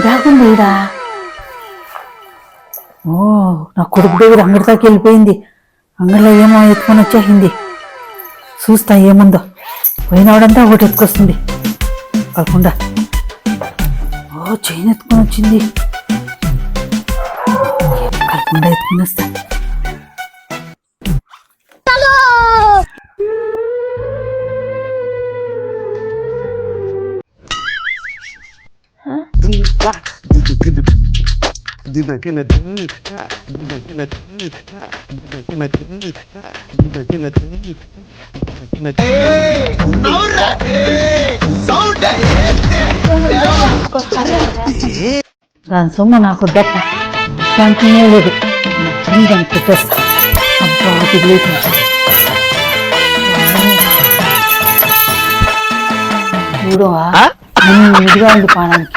Bag ఉంది ఈడ. ఓ నా కొడుకు దగ్గర అంగడి దాకా వెళ్ళిపోయింది. అంగడిలో ఏమో ఎత్తుకొని వచ్చేసింది. చూస్తా ఏముందో. పోయినాడంతా ఒకటి ఎత్తుకొస్తుంది కాకుండా. ఓ చైన్ ఎత్తుకొని వచ్చింది. కాకుండా ఎత్తుకొని వస్తా. దాని సొమ్ము నాకు దప్ప శాంతినే లేదు. దాన్ని పెట్టేస్తా. అబ్బా తిరిగి చూడవా ఇదిగా ఉంది పానానికి.